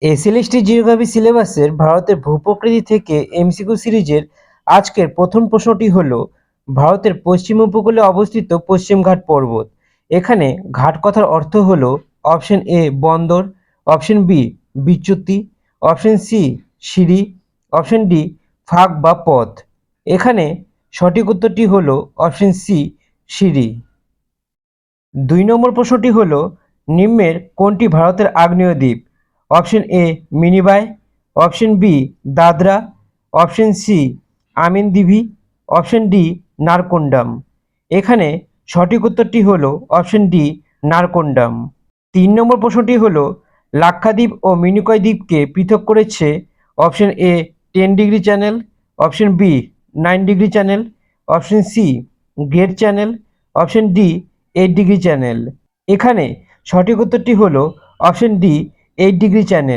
SLST geography সিলেবাসের ভারতের ভূপ্রকৃতি থেকে এমসিকিউ সিরিজের আজকের প্রথম প্রশ্নটি হল ভারতের পশ্চিম উপকূলে অবস্থিত পশ্চিমঘাট পর্বত। এখানে ঘাট কথার অর্থ হল অপশন এ বন্দর, অপশন বি বিচ্যুতি, অপশন সি সিঁড়ি, অপশন ডি ফাঁক বা পথ। এখানে সঠিক উত্তরটি হল অপশন সি সিঁড়ি। ২ নম্বর প্রশ্নটি হল নিম্নের কোনটি ভারতের আগ্নেয় দ্বীপ? Option A Minicoy, option B Dadra, option C Amindivi, option D Narcondam. এখানে সঠিক উত্তরটি হল অপশন ডি নারকোন্ডাম। ৩ নম্বর প্রশ্নটি হল লাক্ষাদ্বীপ ও মিনিকয় দ্বীপকে পৃথক করেছে option A 10 degree channel, option B 9 degree channel, option C great channel, option D 8 degree channel. এখানে সঠিক উত্তরটি হল অপশন ডি 8 ডিগ্রি চ্যানেল।